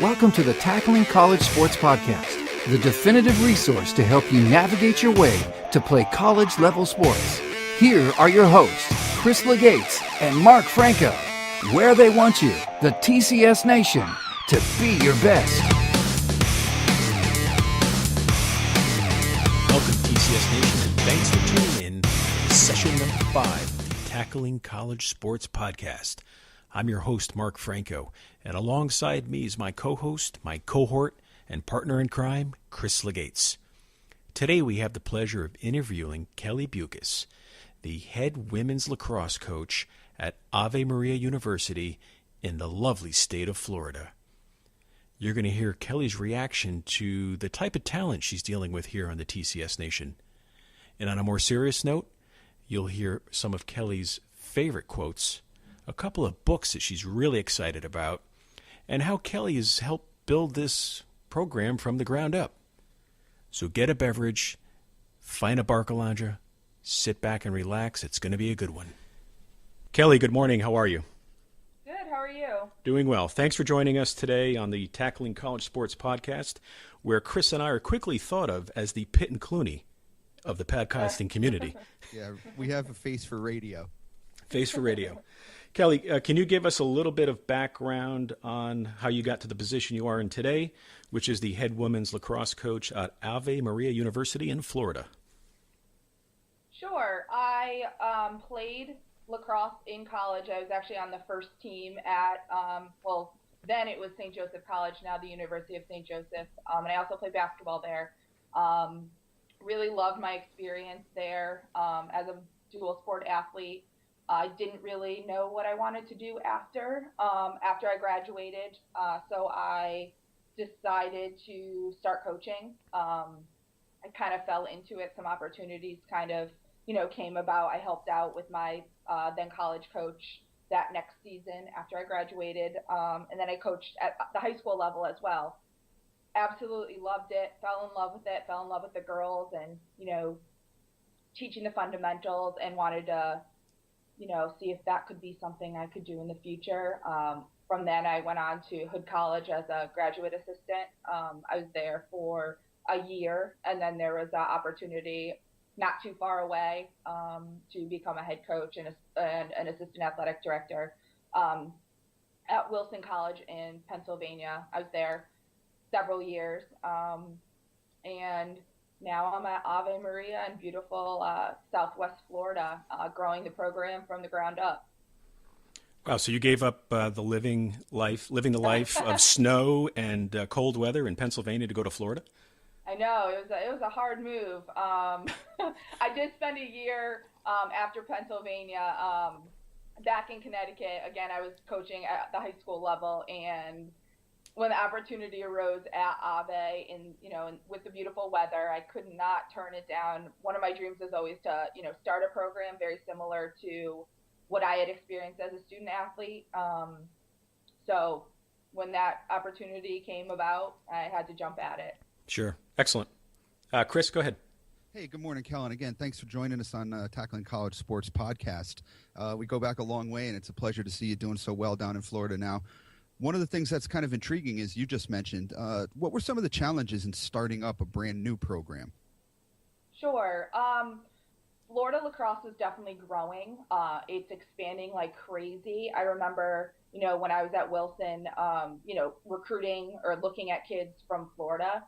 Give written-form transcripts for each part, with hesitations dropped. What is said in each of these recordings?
Welcome to the Tackling College Sports Podcast, the definitive resource to help you navigate your way to play college-level sports. Here are your hosts, Chris Legates and Mark Franco, where they want you, the TCS Nation, to be your best. Welcome, TCS Nation, and thanks for tuning in to session number 5 of the Tackling College Sports Podcast. I'm your host, Mark Franco, and alongside me is my co-host, my cohort, and partner in crime, Chris Legates. Today we have the pleasure of interviewing Kelly Buikus, the head women's lacrosse coach at Ave Maria University in the lovely state of Florida. You're going to hear Kelly's reaction to the type of talent she's dealing with here on the TCS Nation. And on a more serious note, you'll hear some of Kelly's favorite quotes, a couple of books that she's really excited about, and how Kelly has helped build this program from the ground up. So get a beverage, find a Barcalandra, sit back and relax. It's going to be a good one. Kelly, good morning. How are you? Good. How are you? Doing well. Thanks for joining us today on the Tackling College Sports Podcast, where Chris and I are quickly thought of as the Pitt and Clooney of the podcasting community. Yeah, we have a face for radio. Face for radio. Kelly, can you give us a little bit of background on how you got to the position you are in today, which is the head women's lacrosse coach at Ave Maria University in Florida? Sure. I played lacrosse in college. I was actually on the first team at, then it was St. Joseph College, now the University of St. Joseph. And I also played basketball there. Really loved my experience there as a dual sport athlete. I didn't really know what I wanted to do after I graduated, so I decided to start coaching. I kind of fell into it. Some opportunities kind of, came about. I helped out with my then college coach that next season after I graduated, and then I coached at the high school level as well. Absolutely loved it, fell in love with it, fell in love with the girls and, teaching the fundamentals, and wanted to see if that could be something I could do in the future. From then I went on to Hood College as a graduate assistant. I was there for a year, and then there was an opportunity not too far away to become a head coach and an assistant athletic director at Wilson College in Pennsylvania. I was there several years, and now I'm at Ave Maria in beautiful Southwest Florida, growing the program from the ground up. Wow, so you gave up living the life of snow and cold weather in Pennsylvania to go to Florida? I know, it was a hard move. I did spend a year after Pennsylvania back in Connecticut. Again, I was coaching at the high school level, and when the opportunity arose at Ave with the beautiful weather, I could not turn it down. One of my dreams was always to, start a program very similar to what I had experienced as a student athlete. So when that opportunity came about, I had to jump at it. Sure. Excellent. Chris, go ahead. Hey, good morning, Kellen. Again, thanks for joining us on Tackling College Sports Podcast. We go back a long way, and it's a pleasure to see you doing so well down in Florida now. One of the things that's kind of intriguing is you just mentioned, what were some of the challenges in starting up a brand new program? Sure. Florida lacrosse is definitely growing. It's expanding like crazy. I remember, when I was at Wilson, recruiting or looking at kids from Florida,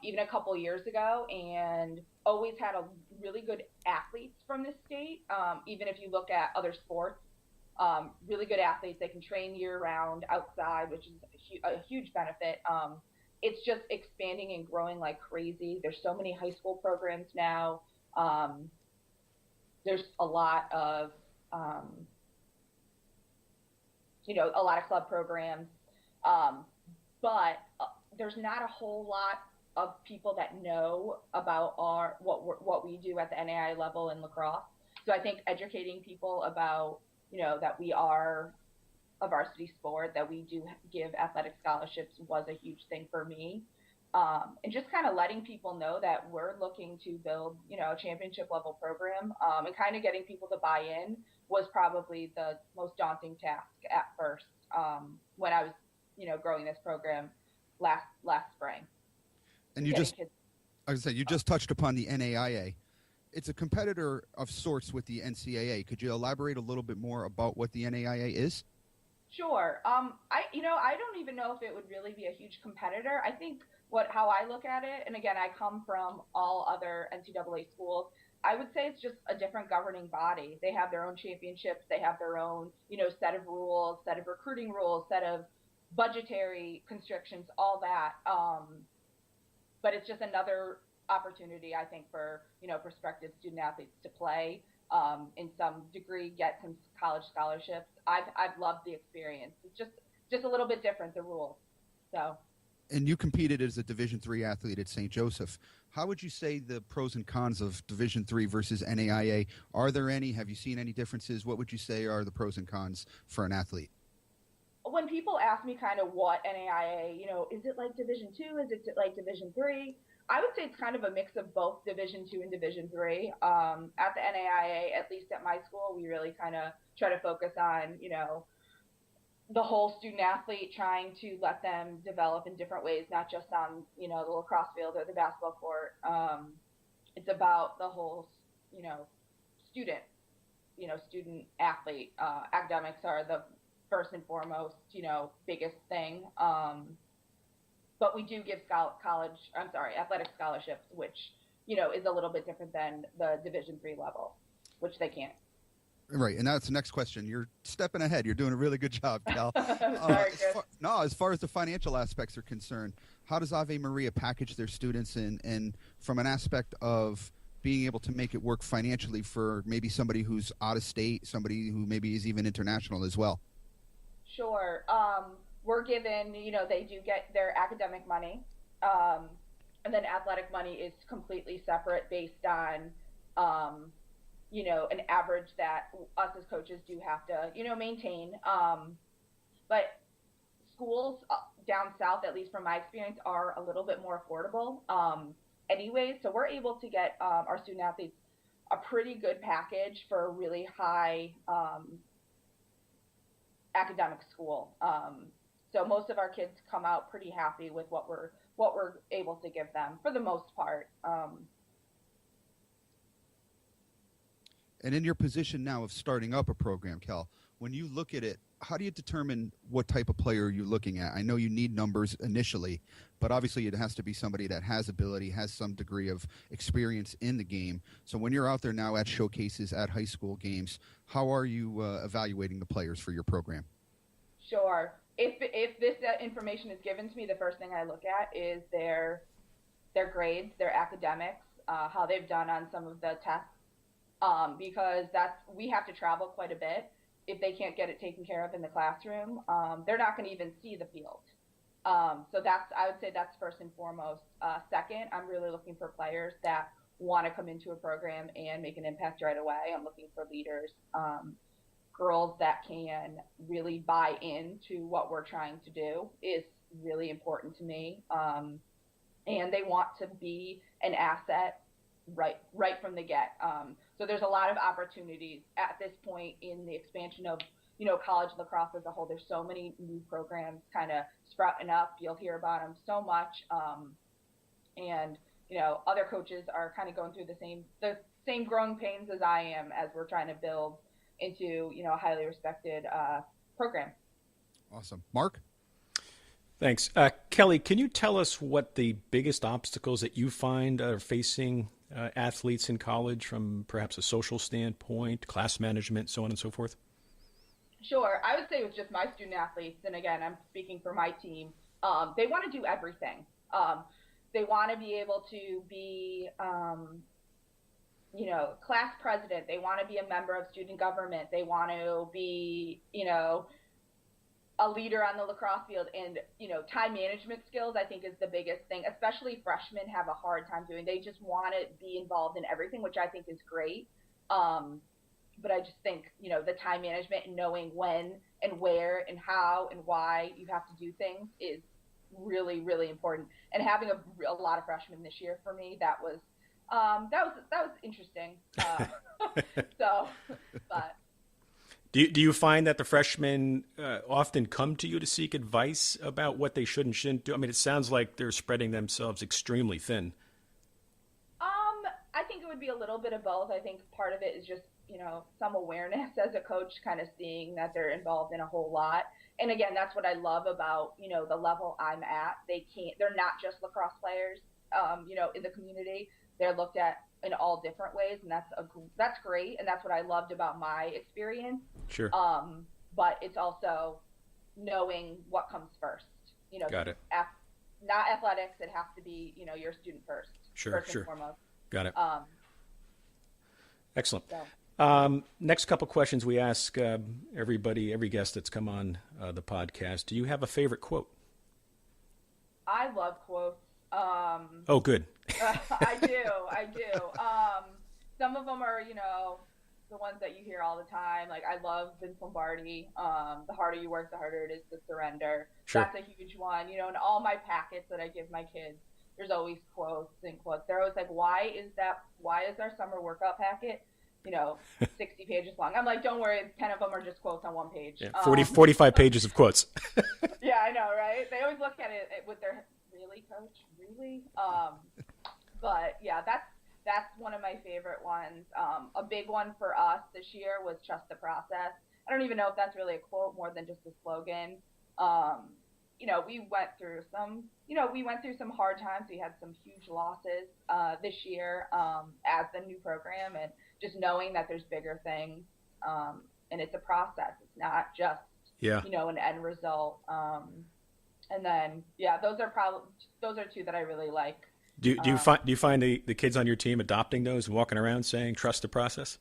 even a couple years ago, and always had a really good athletes from this state. Even if you look at other sports, really good athletes. They can train year-round outside, which is a huge benefit. It's just expanding and growing like crazy. There's so many high school programs now. There's a lot of, a lot of club programs, but there's not a whole lot of people that know about what we do at the NAIA level in lacrosse. So I think educating people about that we are a varsity sport, that we do give athletic scholarships was a huge thing for me. And just kind of letting people know that we're looking to build, a championship level program, and kind of getting people to buy in was probably the most daunting task at first, when I was growing this program last spring. And I was say, you just touched upon the NAIA. It's a competitor of sorts with the NCAA. Could you elaborate a little bit more about what the NAIA is? Sure. I don't even know if it would really be a huge competitor. I think how I look at it, and again, I come from all other NCAA schools, I would say it's just a different governing body. They have their own championships. They have their own, set of rules, set of recruiting rules, set of budgetary constrictions, all that. But it's just another opportunity, I think, for, prospective student athletes to play, in some degree, get some college scholarships. I've loved the experience. It's just a little bit different, the rules. So. And you competed as a Division III athlete at St. Joseph. How would you say the pros and cons of Division III versus NAIA? Are there any? Have you seen any differences? What would you say are the pros and cons for an athlete? When people ask me kind of what NAIA, is it like Division II? Is it like Division III? I would say it's kind of a mix of both Division II and Division III. At the NAIA, at least at my school, we really kind of try to focus on, the whole student athlete, trying to let them develop in different ways, not just on, the lacrosse field or the basketball court. It's about the whole, student athlete. Academics are the first and foremost, biggest thing. But we do give athletic scholarships, which, is a little bit different than the Division III level, which they can't. Right, and that's the next question. You're stepping ahead. You're doing a really good job, Cal. As far as the financial aspects are concerned, how does Ave Maria package their students and from an aspect of being able to make it work financially for maybe somebody who's out of state, somebody who maybe is even international as well? Sure. We're given, they do get their academic money, and then athletic money is completely separate based on, an average that us as coaches do have to, maintain. But schools down south, at least from my experience, are a little bit more affordable anyway. So we're able to get our student athletes a pretty good package for a really high academic school. So most of our kids come out pretty happy with what we're able to give them for the most part. And in your position now of starting up a program, Cal, when you look at it, how do you determine what type of player you're looking at? I know you need numbers initially, but obviously it has to be somebody that has ability, has some degree of experience in the game. So when you're out there now at showcases, at high school games, how are you evaluating the players for your program? Sure. If this information is given to me, the first thing I look at is their grades, their academics, how they've done on some of the tests, because we have to travel quite a bit. If they can't get it taken care of in the classroom, they're not going to even see the field. So I would say that's first and foremost. Second, I'm really looking for players that want to come into a program and make an impact right away. I'm looking for leaders, girls that can really buy into what we're trying to do is really important to me. And they want to be an asset right from the get. So there's a lot of opportunities at this point in the expansion of, college lacrosse as a whole. There's so many new programs kind of sprouting up. You'll hear about them so much. And, other coaches are kind of going through the same growing pains as I am as we're trying to build into, a highly respected program. Awesome. Mark? Thanks. Kelly, can you tell us what the biggest obstacles that you find are facing athletes in college from perhaps a social standpoint, class management, so on and so forth? Sure. I would say with just my student athletes, and again, I'm speaking for my team, they want to do everything. They want to be able to be, class president. They want to be a member of student government. They want to be, a leader on the lacrosse field, and, time management skills, I think, is the biggest thing, especially freshmen have a hard time doing. They just want to be involved in everything, which I think is great. But I just think, the time management and knowing when and where and how and why you have to do things is really, really important. And having a lot of freshmen this year for me, that was interesting. But Do you find that the freshmen often come to you to seek advice about what they should and shouldn't do? I mean, it sounds like they're spreading themselves extremely thin. I think it would be a little bit of both. I think part of it is just, some awareness as a coach, kind of seeing that they're involved in a whole lot. And again, that's what I love about, the level I'm at. They're not just lacrosse players, in the community. They're looked at in all different ways, and that's great. And that's what I loved about my experience. Sure. But it's also knowing what comes first. Got it. Not athletics. It has to be, your student first. Sure. First and foremost. Got it. Excellent. So. Next couple questions we ask every guest that's come on the podcast. Do you have a favorite quote? I love quotes. Oh, good. I do. Some of them are, the ones that you hear all the time. Like, I love Vince Lombardi. The harder you work, the harder it is to surrender. Sure. That's a huge one. In all my packets that I give my kids, there's always quotes and quotes. They're always like, why is our summer workout packet, 60 pages long? I'm like, don't worry, 10 of them are just quotes on one page. Yeah, 45 pages of quotes. Yeah, I know, right? They always look at it with their, really, coach? Really? But yeah, that's one of my favorite ones. A big one for us this year was trust the process. I don't even know if that's really a quote more than just a slogan. We went through some hard times. We had some huge losses this year as the new program, and just knowing that there's bigger things, and it's a process. It's not just an end result. And then those are two that I really like. Do you find the kids on your team adopting those and walking around saying trust the process?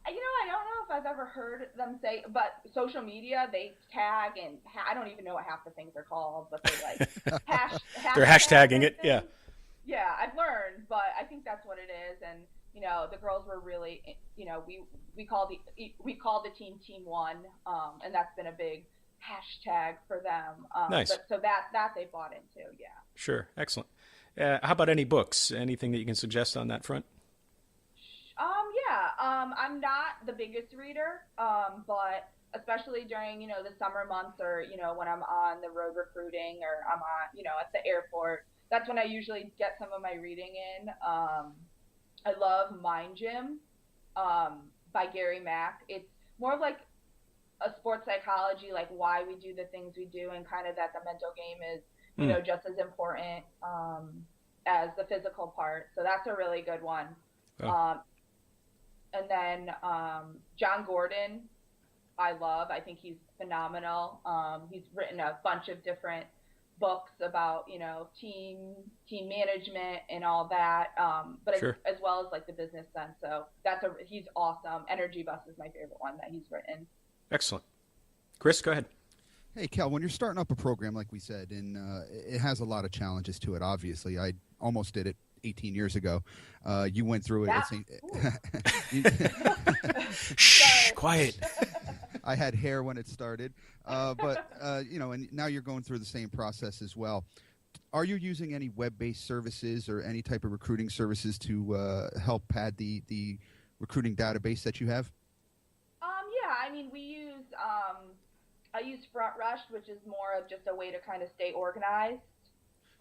I don't know if I've ever heard them say, but social media, they tag, and I don't even know what half the things are called, but they like they're hashtagging it. Yeah. Yeah, I've learned, but I think that's what it is. And, the girls were really, we call the team Team One, and that's been a big hashtag for them. Nice. So that they bought into, yeah. Sure. Excellent. How about any books? Anything that you can suggest on that front? I'm not the biggest reader, but especially during, the summer months, or, when I'm on the road recruiting, or I'm on, at the airport, that's when I usually get some of my reading in. I love Mind Gym by Gary Mack. It's more of like a sports psychology, like why we do the things we do, and kind of that the mental game is, just as important as the physical part. So that's a really good one. Oh. And then John Gordon, I love. I think he's phenomenal. He's written a bunch of different books about, team management and all that, but sure. As well as like the business sense. So he's awesome. Energy Bus is my favorite one that he's written. Excellent. Chris, go ahead. Hey, Kel, when you're starting up a program, like we said, and it has a lot of challenges to it, obviously. I almost did it 18 years ago. You went through it. Shh, quiet. I had hair when it started. But and now you're going through the same process as well. Are you using any web-based services or any type of recruiting services to help pad the recruiting database that you have? We use I use Front Rush, which is more of just a way to kind of stay organized.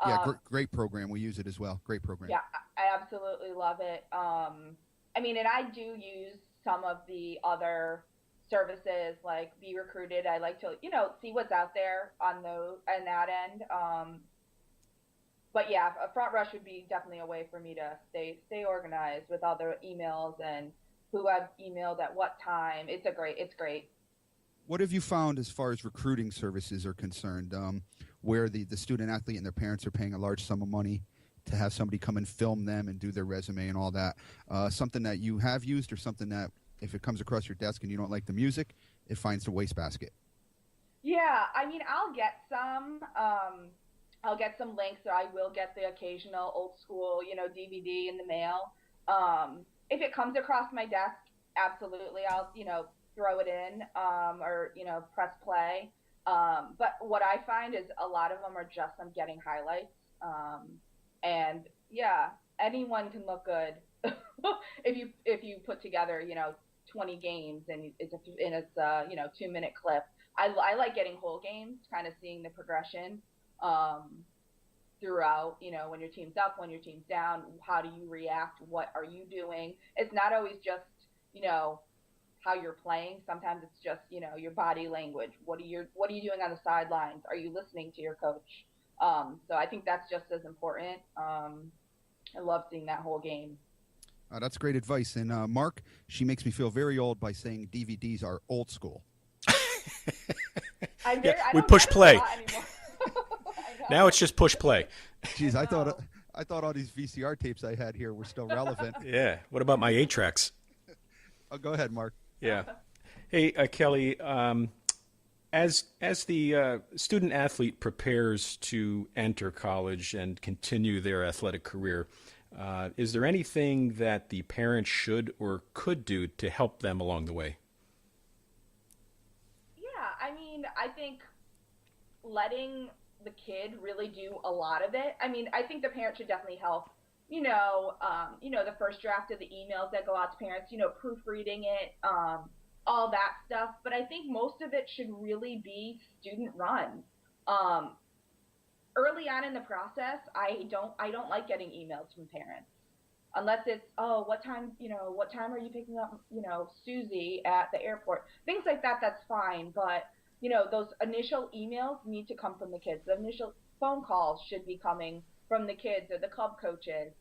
Yeah, great program. We use it as well. Great program. Yeah, I absolutely love it. And I do use some of the other services like Be Recruited. I like to, see what's out there on that end. But yeah, a Front Rush would be definitely a way for me to stay organized with all the emails and who I've emailed at what time. It's great. What have you found as far as recruiting services are concerned, where the student athlete and their parents are paying a large sum of money to have somebody come and film them and do their resume and all that? Something that you have used, or something that if it comes across your desk and you don't like the music, it finds the wastebasket? Yeah, I'll get some. I'll get some links, or I will get the occasional old school, DVD in the mail. If it comes across my desk, absolutely, I'll, throw it in, or, press play. But what I find is a lot of them are just I'm getting highlights. And yeah, anyone can look good if you put together, 20 games and it's a 2-minute clip. I like getting whole games, kind of seeing the progression throughout, when your team's up, when your team's down, how do you react? What are you doing? It's not always just, how you're playing. Sometimes it's just, your body language. What are you doing on the sidelines? Are you listening to your coach? So I think that's just as important. I love seeing that whole game. That's great advice. And Mark, she makes me feel very old by saying DVDs are old school. We push play. Now it's just push play. Jeez, I thought all these VCR tapes I had here were still relevant. Yeah. What about my 8-tracks? Oh, go ahead, Mark. Yeah. Hey, Kelly, as the student athlete prepares to enter college and continue their athletic career, is there anything that the parents should or could do to help them along the way? Yeah, I think letting the kid really do a lot of it. I think the parent should definitely help. The first draft of the emails that go out to parents, proofreading it, all that stuff. But I think most of it should really be student run. Early on in the process, I don't like getting emails from parents unless it's, oh, what time are you picking up, Susie at the airport? Things like that, that's fine. But, those initial emails need to come from the kids. The initial phone calls should be coming from the kids or the club coaches.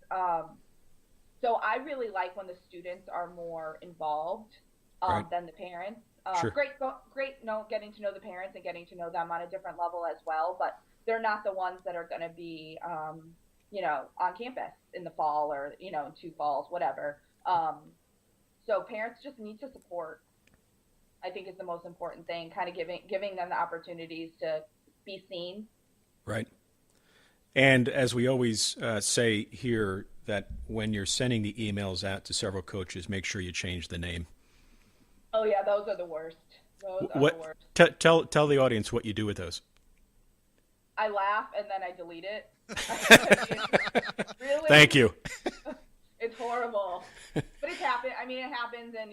So I really like when the students are more involved than the parents. Sure. Great, getting to know the parents and getting to know them on a different level as well. But they're not the ones that are going to be, on campus in the fall or, in 2 falls, whatever. So parents just need to support, I think, is the most important thing, kind of giving them the opportunities to be seen. Right. And as we always say here, that when you're sending the emails out to several coaches, make sure you change the name. Oh, yeah, those are the worst. The worst. Tell the audience what you do with those. I laugh and then I delete it. Really? Thank you. It's horrible. But it's happened. It happens, and,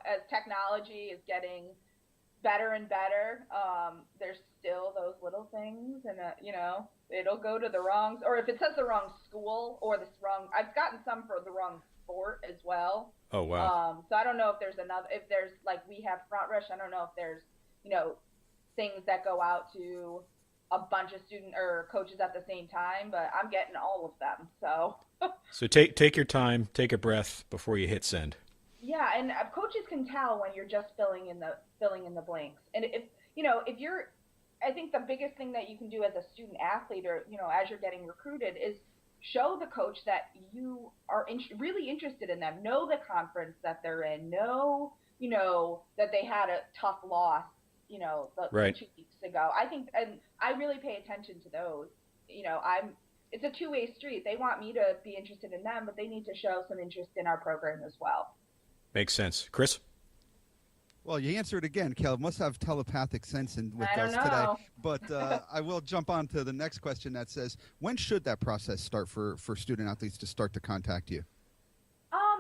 as technology is getting better and better, there's still those little things, and, it'll go to the wrong, or if it says the wrong school or I've gotten some for the wrong sport as well. Oh, wow. So I don't know if there's like we have Front Rush, I don't know if there's, things that go out to a bunch of student or coaches at the same time, but I'm getting all of them. So take your time, take a breath before you hit send. Yeah, and coaches can tell when you're just filling in the blanks. And if you're, I think the biggest thing that you can do as a student athlete or, as you're getting recruited is show the coach that you are really interested in them. Know the conference that they're in. Know, that they had a tough loss, right. 2 weeks ago. I think, and I really pay attention to those. It's a two-way street. They want me to be interested in them, but they need to show some interest in our program as well. Makes sense. Chris? Well, you answered again, Kel. Must have telepathic sense with us today. But I will jump on to the next question that says, when should that process start for student athletes to start to contact you?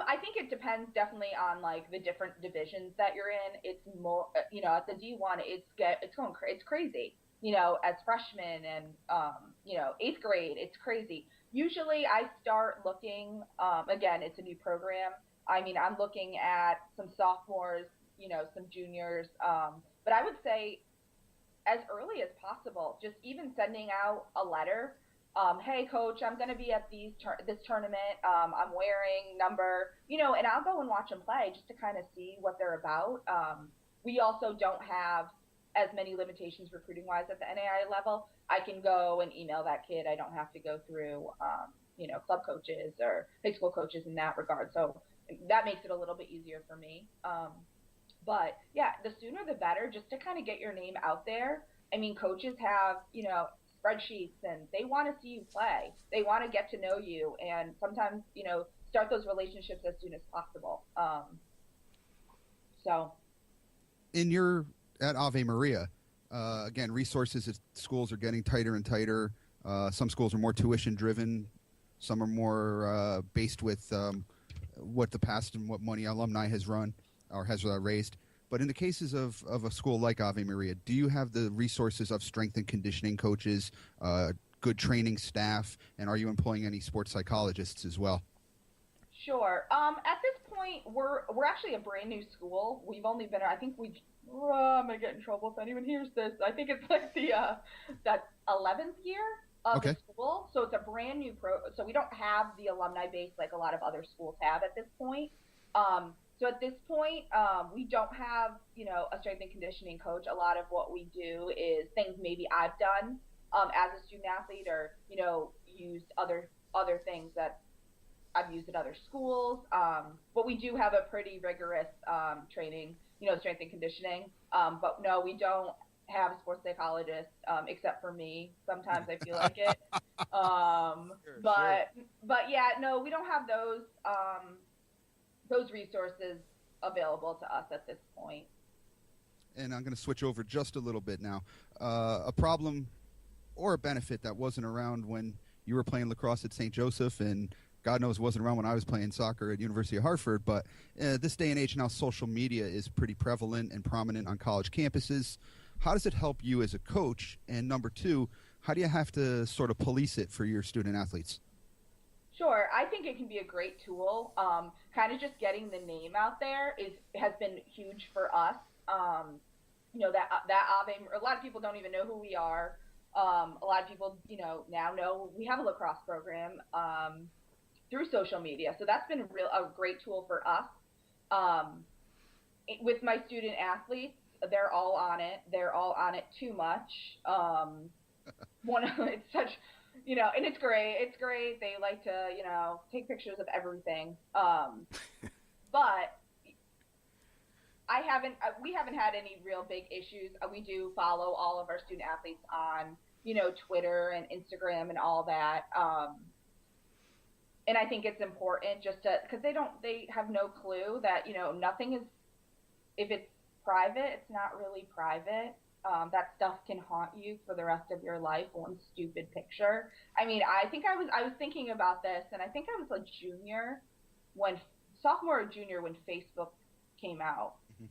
I think it depends definitely on like the different divisions that you're in. It's more, at the D1, it's crazy. As freshmen and 8th grade, it's crazy. Usually, I start looking. Again, it's a new program. I'm looking at some sophomores, some juniors. But I would say as early as possible, just even sending out a letter. Hey, coach, I'm going to be at this tournament. I'm wearing number, and I'll go and watch them play just to kind of see what they're about. We also don't have as many limitations recruiting-wise at the NAIA level. I can go and email that kid. I don't have to go through, club coaches or high school coaches in that regard. So that makes it a little bit easier for me. But, yeah, the sooner the better, just to kind of get your name out there. Coaches have, spreadsheets, and they want to see you play. They want to get to know you, and sometimes, start those relationships as soon as possible. At Ave Maria, again, resources at schools are getting tighter and tighter. Some schools are more tuition driven. Some are more based with what the past and what money alumni has run. or has raised. But in the cases of a school like Ave Maria, do you have the resources of strength and conditioning coaches, good training staff, and are you employing any sports psychologists as well? Sure. At this point, we're actually a brand new school. We've only been, I think I'm gonna get in trouble if anyone hears this. I think it's like that 11th year of the school, so it's a brand new so we don't have the alumni base like a lot of other schools have at this point. So at this point, we don't have, a strength and conditioning coach. A lot of what we do is things maybe I've done as a student athlete, or used other things that I've used at other schools. But we do have a pretty rigorous training, strength and conditioning. But no, we don't have a sports psychologist, except for me. Sometimes I feel like it. But yeah, no, we don't have those resources available to us at this point. And I'm going to switch over just a little bit now. A problem or a benefit that wasn't around when you were playing lacrosse at St. Joseph, and God knows wasn't around when I was playing soccer at University of Hartford, but this day and age now, social media is pretty prevalent and prominent on college campuses. How does it help you as a coach? And number two, how do you have to sort of police it for your student athletes? Sure. I think it can be a great tool. Kind of just getting the name out there has been huge for us. That Ave, a lot of people don't even know who we are. A lot of people, now know we have a lacrosse program through social media. So that's been a great tool for us. With my student athletes, they're all on it. They're all on it too much. It's such, and it's great. It's great. They like to, take pictures of everything. But we haven't had any real big issues. We do follow all of our student athletes on, Twitter and Instagram and all that. And I think it's important just because they have no clue that, nothing is, if it's private, it's not really private. That stuff can haunt you for the rest of your life. One stupid picture. I mean, I think I was thinking about this, and I think I was a sophomore or junior when Facebook came out. Mm-hmm.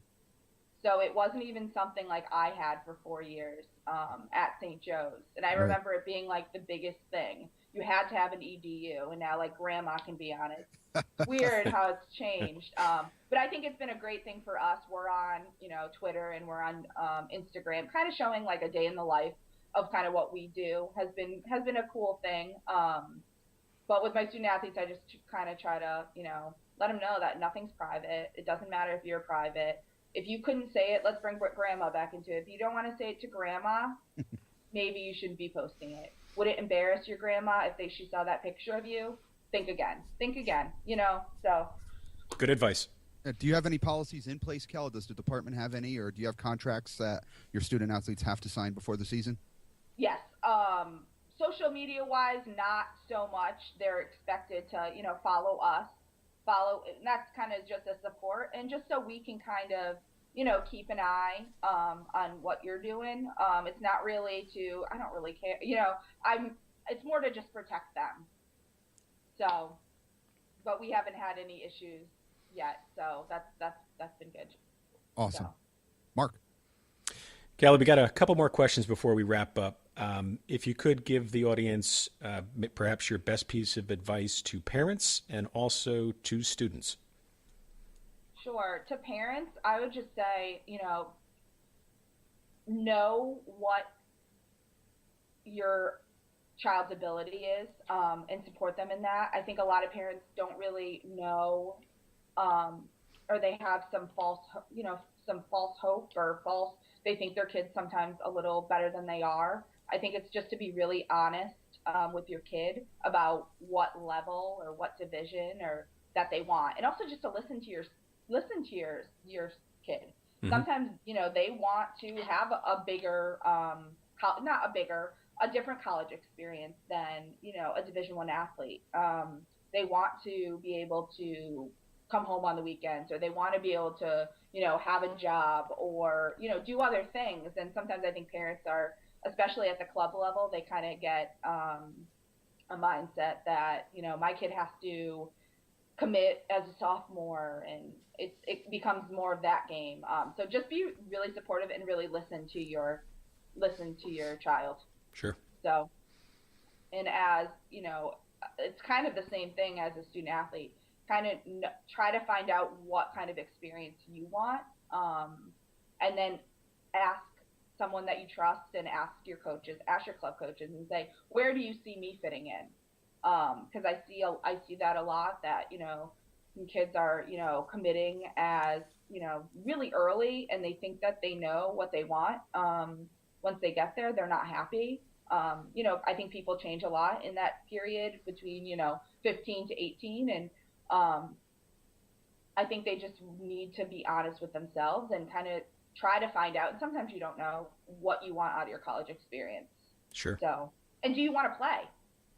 So it wasn't even something like I had for 4 years at St. Joe's. And I remember it being like the biggest thing. You had to have an EDU, and now like grandma can be on it. Weird how it's changed. But I think it's been a great thing for us. We're on, Twitter, and we're on Instagram, kind of showing like a day in the life of kind of what we do has been a cool thing. But with my student athletes, I just kind of try to, let them know that nothing's private. It doesn't matter if you're private. If you couldn't say it, let's bring grandma back into it. If you don't want to say it to grandma, maybe you shouldn't be posting it. Would it embarrass your grandma if she saw that picture of you? Think again, so. Good advice. Do you have any policies in place, Kel? Does the department have any, or do you have contracts that your student athletes have to sign before the season? Yes. Social media wise, not so much. They're expected to, follow us, and that's kind of just a support, and just so we can kind of, keep an eye on what you're doing. It's not really I don't really care. It's more to just protect them. So, but we haven't had any issues yet. So that's been good. Awesome. So. Mark. Callie, we got a couple more questions before we wrap up. If you could give the audience perhaps your best piece of advice to parents and also to students. Sure. To parents, I would just say, know what your child's ability is, and support them in that. I think a lot of parents don't really know, or they have some false hope, or they think their kid's sometimes a little better than they are. I think it's just to be really honest with your kid about what level or what division or that they want, and also just to listen to your kid. Mm-hmm. Sometimes they want to have a bigger, a different college experience than a Division I athlete. They want to be able to come home on the weekends, or they want to be able to have a job, or do other things. And sometimes I think parents are, especially at the club level, they kind of get a mindset that my kid has to commit as a sophomore, and it becomes more of that game. So just be really supportive and really listen to your child. Sure. So, and as you know, it's kind of the same thing as a student athlete. Kind of try to find out what kind of experience you want, and then ask someone that you trust, and ask your club coaches, and say, where do you see me fitting in? Because I see that a lot, that some kids are committing as really early, and they think that they know what they want. Once they get there, they're not happy. I think people change a lot in that period between 15 to 18, and I think they just need to be honest with themselves and kind of try to find out. And sometimes you don't know what you want out of your college experience. Sure. So, and do you want to play?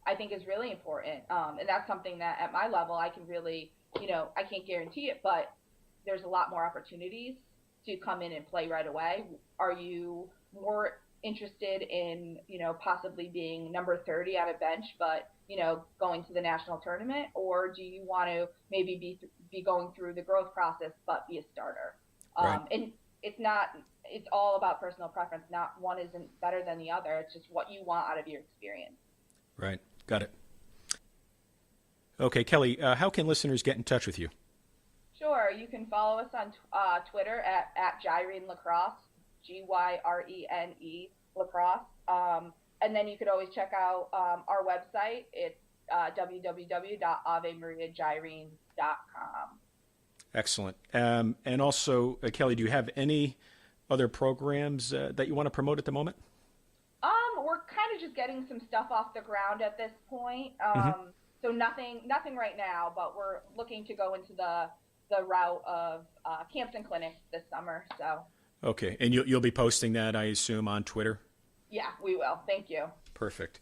I think is really important. And that's something that at my level, I can really, I can't guarantee it, but there's a lot more opportunities to come in and play right away. Are you more interested in, possibly being number 30 on a bench, but, going to the national tournament? Or do you want to maybe be going through the growth process, but be a starter? Right. And it's all about personal preference. Not one isn't better than the other. It's just what you want out of your experience. Right. Got it. Okay, Kelly, how can listeners get in touch with you? Sure. You can follow us on Twitter at Gyrene Lacrosse, Gyrene Lacrosse. And then you could always check out our website. It's www.avemariagyrene.com. Excellent. And also, Kelly, do you have any other programs that you want to promote at the moment? We're kind of just getting some stuff off the ground at this point. So nothing right now, but we're looking to go into the route of Campton Clinic this summer. So. Okay, and you'll be posting that, I assume, on Twitter? Yeah, we will. Thank you. Perfect.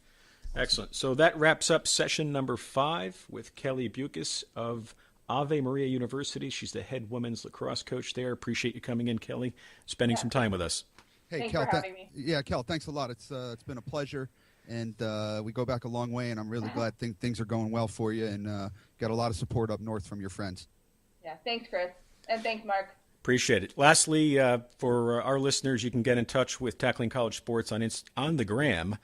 Excellent. So that wraps up session number 5 with Kelly Buikus of Ave Maria University. She's the head women's lacrosse coach there. Appreciate you coming in, Kelly, spending some time with us. Hey, Thanks Kel, for having me. Yeah, Kel, thanks a lot. It's been a pleasure, and we go back a long way, and I'm really glad things are going well for you, and got a lot of support up north from your friends. Yeah, thanks, Chris, and thanks, Mark. Appreciate it. Lastly, for our listeners, you can get in touch with Tackling College Sports on the gram,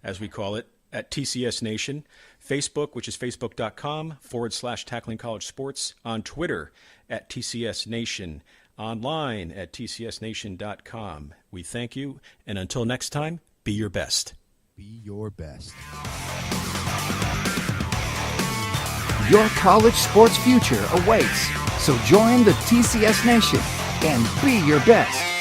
as we call it, at TCS Nation, Facebook, which is facebook.com/Tackling College Sports, on Twitter at TCS Nation, online at tcsnation.com. We thank you, and until next time, be your best. Be your best. Your college sports future awaits. So join the TCS Nation and be your best.